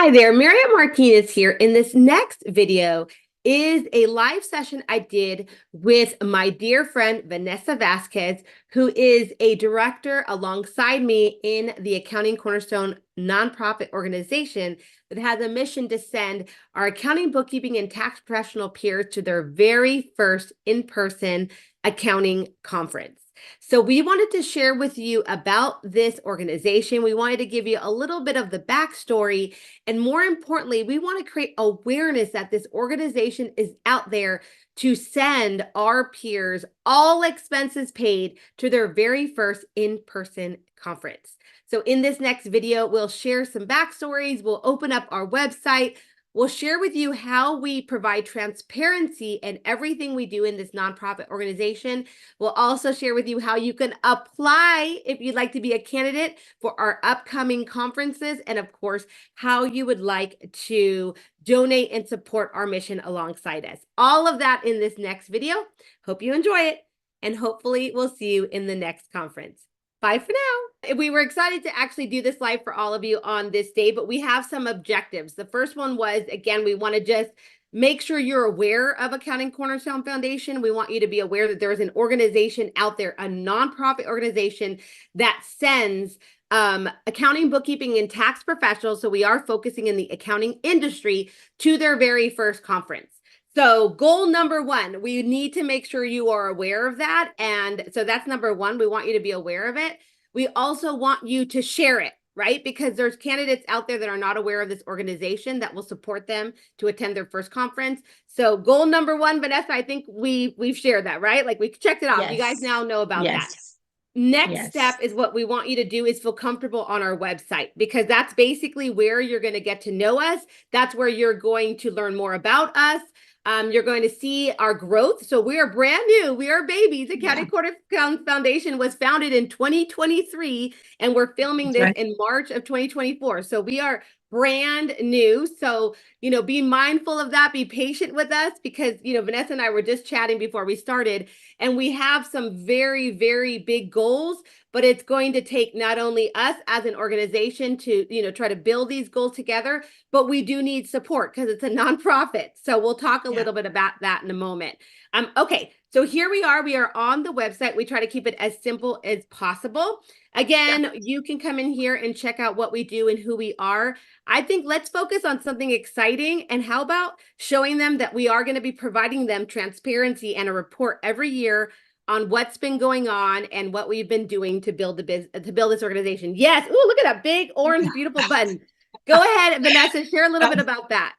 Hi there, Miriam Martinez here. In this next video is a live session I did with my dear friend, Vanessa Vasquez, who is a director alongside me in the Accounting Cornerstone nonprofit organization that has a mission to send our accounting, bookkeeping, and tax professional peers to their very first in-person accounting conference. So we wanted to share with you about this organization. We wanted to give you a little bit of the backstory. And more importantly, we want to create awareness that this organization is out there to send our peers, all expenses paid, to their very first in-person conference. So in this next video, we'll share some backstories. We'll open up our website. We'll share with you how we provide transparency in everything we do in this nonprofit organization. We'll also share with you how you can apply if you'd like to be a candidate for our upcoming conferences, and of course, how you would like to donate and support our mission alongside us. All of that in this next video. Hope you enjoy it, and hopefully we'll see you in the next conference. Bye for now. We were excited to actually do this live for all of you on this day, but we have some objectives. The first one was, again, we want to just make sure you're aware of Accounting Cornerstone Foundation. We want you to be aware that there is an organization out there, a nonprofit organization that sends accounting, bookkeeping, and tax professionals, so we are focusing in the accounting industry, to their very first conference. So goal number one, we need to make sure you are aware of that. And so that's number one. We want you to be aware of it. We also want you to share it, right? Because there's candidates out there that are not aware of this organization that will support them to attend their first conference. So goal number one, Vanessa, I think we've shared that, right? Like we checked it off. Yes. You guys now know about that. Yes. Next Yes. step is what we want you to do is feel comfortable on our website, because that's basically where you're going to get to know us. That's where you're going to learn more about us. You're going to see our growth. So we are brand new. We are babies. Accounting Cornerstone Foundation was founded in 2023, and we're filming this in March of 2024. So we are brand new. So, be mindful of that. Be patient with us, because, Vanessa and I were just chatting before we started, and we have some very, very big goals, but it's going to take not only us as an organization to, try to build these goals together, but we do need support because it's a nonprofit. So we'll talk a little bit about that in a moment. Okay, so here we are on the website. We try to keep it as simple as possible. Again, you can come in here and check out what we do and who we are. I think let's focus on something exciting. And how about showing them that we are going to be providing them transparency and a report every year on what's been going on and what we've been doing to build this organization. Yes. Oh, look at that big orange, beautiful button. Go ahead, Vanessa, share a little bit about that.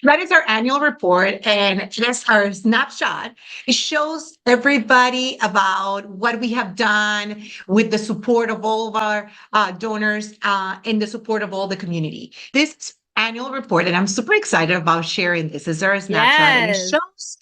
That is our annual report, and just our snapshot. It shows everybody about what we have done with the support of all of our donors and the support of all the community. This annual report, and I'm super excited about sharing this, is our snapshot. And it shows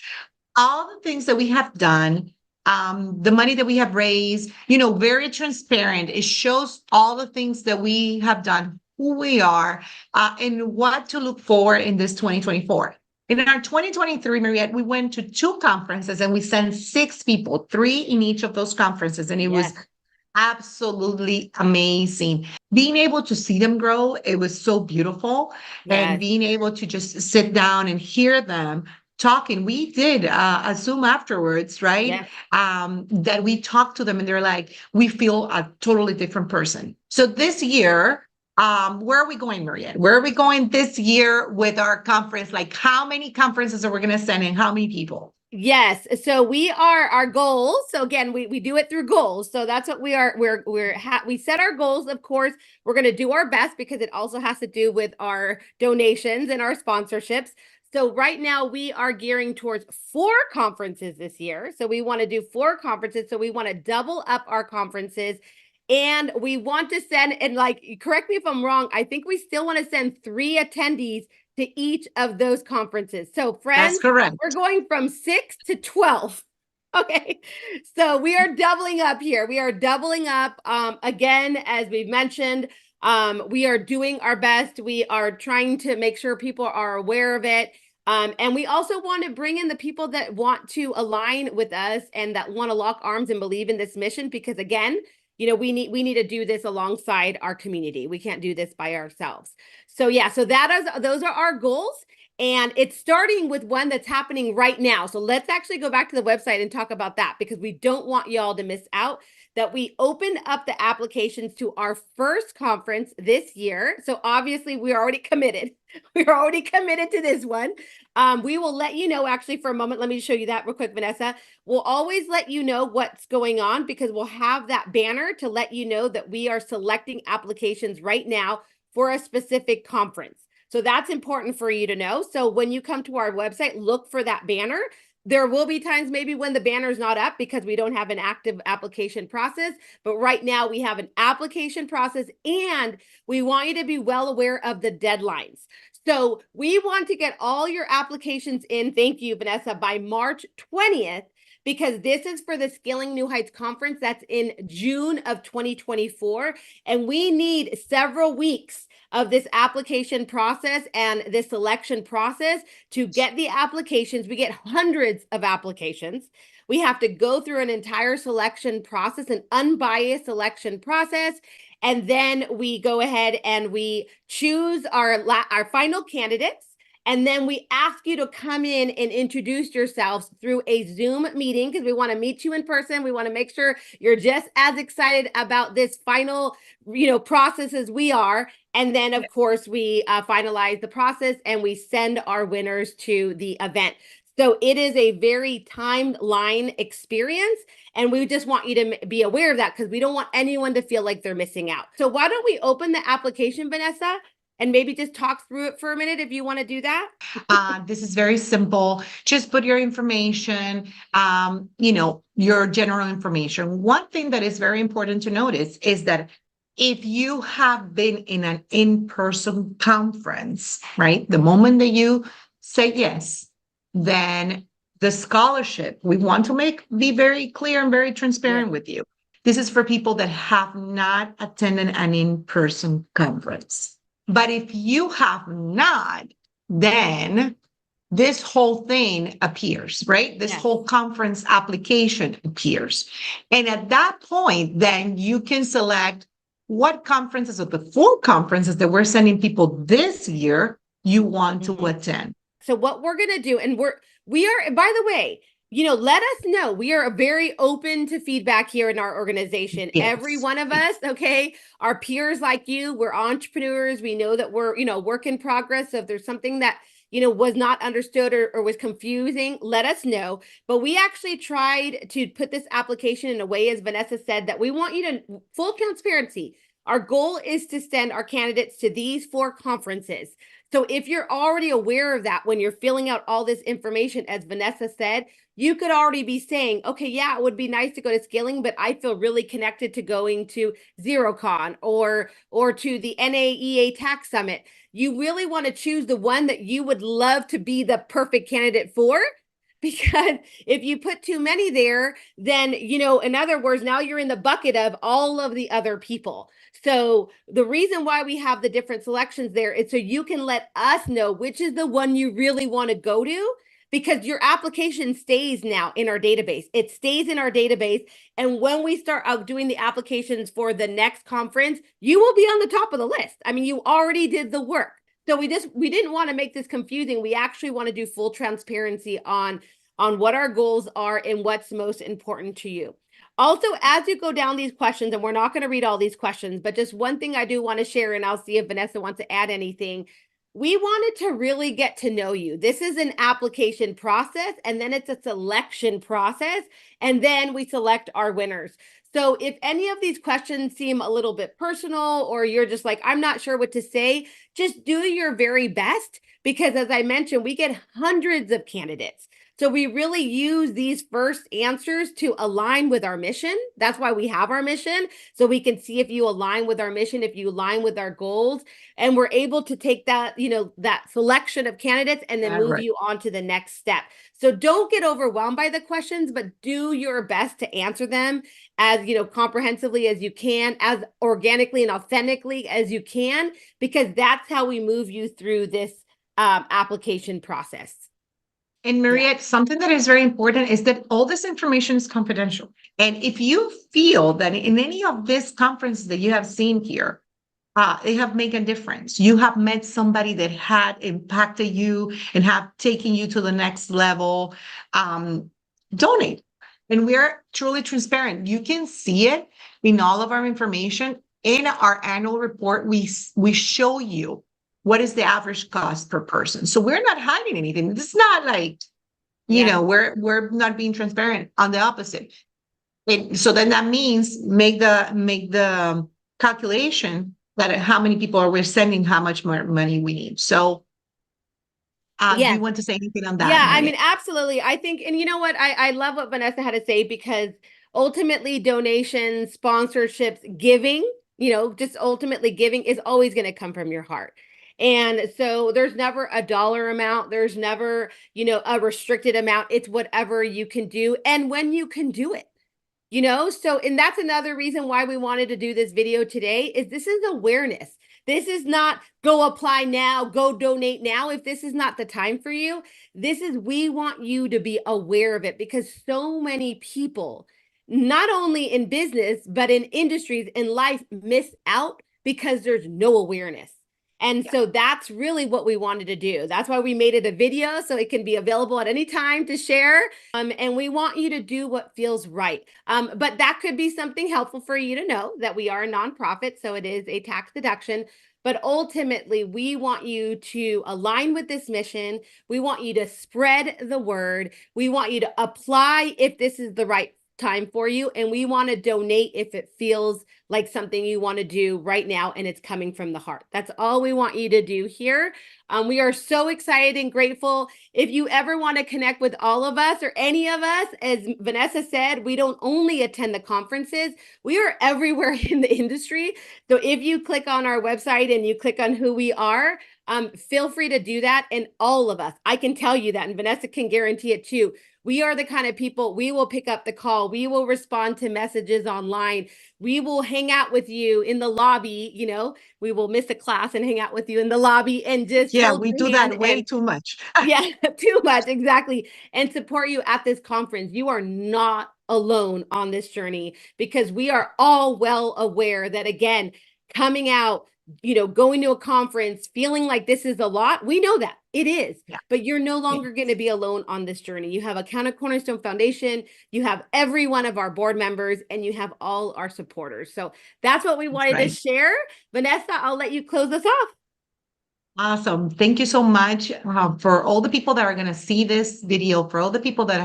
all the things that we have done, the money that we have raised, very transparent. It shows all the things that we have done, who we are, and what to look for in this 2024. In our 2023, Mariette, we went to 2 conferences and we sent 6 people, 3 in each of those conferences. And it was absolutely amazing. Being able to see them grow, it was so beautiful. And being able to just sit down and hear them talking. We did a Zoom afterwards, right? That we talked to them and they're like, we feel a totally different person. So this year, where are we going, Mariette? Where are we going this year with our conference? Like, how many conferences are we going to send and how many people? Yes. So we are our goals. So again, we do it through goals. So that's what we are. We set our goals. Of course, we're going to do our best because it also has to do with our donations and our sponsorships. So right now we are gearing towards 4 conferences this year. So we want to do 4 conferences. So we want to double up our conferences. And we want to send, and correct me if I'm wrong, I think we still want to send 3 attendees to each of those conferences. So friends, that's correct. We're going from 6 to 12. Okay. So we are doubling up here. We are doubling up. Again, as we've mentioned, we are doing our best. We are trying to make sure people are aware of it. And we also want to bring in the people that want to align with us and that want to lock arms and believe in this mission, because again, we need to do this alongside our community. We can't do this by ourselves. So yeah, so those are our goals. And it's starting with one that's happening right now. So let's actually go back to the website and talk about that, because we don't want y'all to miss out that we opened up the applications to our first conference this year. So obviously we're already committed. We're already committed to this one. We will let you know, actually, for a moment. Let me show you that real quick, Vanessa. We'll always let you know what's going on, because we'll have that banner to let you know that we are selecting applications right now for a specific conference. So that's important for you to know. So when you come to our website, look for that banner. There will be times maybe when the banner is not up because we don't have an active application process, but right now we have an application process, and we want you to be well aware of the deadlines. So we want to get all your applications in, thank you, Vanessa, by March 20th, because this is for the Scaling New Heights Conference that's in June of 2024, and we need several weeks of this application process and this selection process to get the applications. We get hundreds of applications. We have to go through an entire selection process, an unbiased selection process. And then we go ahead and we choose our final candidates. And then we ask you to come in and introduce yourselves through a Zoom meeting, because we want to meet you in person. We want to make sure you're just as excited about this final, process as we are. And then, of course, we finalize the process and we send our winners to the event. So it is a very timeline experience. And we just want you to be aware of that, because we don't want anyone to feel like they're missing out. So why don't we open the application, Vanessa? And maybe just talk through it for a minute if you want to do that. This is very simple. Just put your information, your general information. One thing that is very important to notice is that if you have been in an in-person conference, right, the moment that you say yes, then the scholarship, we want to be very clear and very transparent with you. This is for people that have not attended an in-person conference. But if you have not, then this whole thing appears, right? This whole conference application appears. And at that point, then you can select what conferences of the 4 conferences that we're sending people this year you want to attend. So what we're going to do, and we are, by the way, let us know. We are very open to feedback here in our organization. Yes. Every one of us, okay, our peers like you, we're entrepreneurs. We know that we're, work in progress. So if there's something that, was not understood or was confusing, let us know. But we actually tried to put this application in a way, as Vanessa said, that we want you to, full transparency. Our goal is to send our candidates to these 4 conferences. So if you're already aware of that, when you're filling out all this information, as Vanessa said, you could already be saying, okay, yeah, it would be nice to go to Scaling, but I feel really connected to going to ZeroCon or to the NAEA Tax Summit. You really want to choose the one that you would love to be the perfect candidate for. Because if you put too many there, then, in other words, now you're in the bucket of all of the other people. So the reason why we have the different selections there is so you can let us know which is the one you really want to go to, because your application stays now in our database. It stays in our database. And when we start out doing the applications for the next conference, you will be on the top of the list. I mean, you already did the work. So we didn't want to make this confusing. We actually want to do full transparency on what our goals are and what's most important to you. Also, as you go down these questions, and we're not going to read all these questions, but just one thing I do want to share, and I'll see if Vanessa wants to add anything. We wanted to really get to know you. This is an application process, and then it's a selection process, and then we select our winners. So if any of these questions seem a little bit personal, or you're just like, I'm not sure what to say, just do your very best, because as I mentioned, we get hundreds of candidates. So we really use these first answers to align with our mission. That's why we have our mission. So we can see if you align with our mission, if you align with our goals, and we're able to take that, that selection of candidates and then move you on to the next step. So don't get overwhelmed by the questions, but do your best to answer them as, comprehensively as you can, as organically and authentically as you can, because that's how we move you through this application process. And Yeah. Mariette, something that is very important is that all this information is confidential. And if you feel that in any of these conferences that you have seen here, they have made a difference. You have met somebody that had impacted you and have taken you to the next level. Donate. And we're truly transparent. You can see it in all of our information. In our annual report, we show you what is the average cost per person. So we're not hiding anything. It's not like, Yeah. we're not being transparent. On the opposite. So then that means make the calculation that how many people are we sending, how much more money we need. So do Yeah. you want to say anything on that, Yeah, I Maria? mean, absolutely. I think, and you know what? I love what Vanessa had to say because ultimately donations, sponsorships, giving, just ultimately giving is always going to come from your heart. And so there's never a dollar amount. There's never, a restricted amount. It's whatever you can do and when you can do it. So and that's another reason why we wanted to do this video today is this is awareness. This is not go apply now, go donate now. If this is not the time for you, we want you to be aware of it because so many people, not only in business, but in industries in life miss out because there's no awareness. And so that's really what we wanted to do. That's why we made it a video so it can be available at any time to share. And we want you to do what feels right. But that could be something helpful for you to know that we are a nonprofit, so it is a tax deduction. But ultimately, we want you to align with this mission. We want you to spread the word. We want you to apply if this is the right time for you. And we want to donate if it feels like something you want to do right now and it's coming from the heart. That's all we want you to do here. We are so excited and grateful. If you ever want to connect with all of us or any of us, as Vanessa said, we don't only attend the conferences, we are everywhere in the industry. So if you click on our website and you click on who we are, feel free to do that. And all of us, I can tell you that, and Vanessa can guarantee it too. We are the kind of people, we will pick up the call. We will respond to messages online. We will hang out with you in the lobby. We will miss a class and hang out with you in the lobby and just Yeah, hold we your do hand that way and too much. yeah, too much. Exactly. And support you at this conference. You are not alone on this journey because we are all well aware that, again, coming out, going to a conference, feeling like this is a lot. We know that it is, Yeah. but you're no Yeah. longer going to be alone on this journey. You have Accounting Cornerstone Foundation, you have every one of our board members, and you have all our supporters. So that's what we That's wanted to right. share. Vanessa, I'll let you close us off. Awesome. Thank you so much for all the people that are going to see this video, for all the people that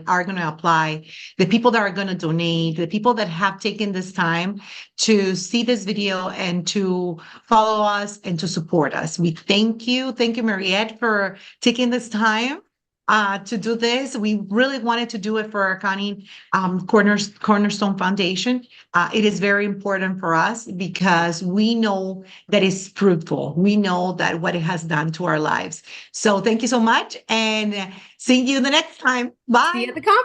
are going to apply, the people that are going to donate, the people that have taken this time to see this video and to follow us and to support us. We thank you. Thank you, Mariette, for taking this time to do this. We really wanted to do it for our Accounting Cornerstone Foundation. It is very important for us because we know that it's fruitful. We know that what it has done to our lives. So thank you so much and see you the next time. See you Bye. at the conference.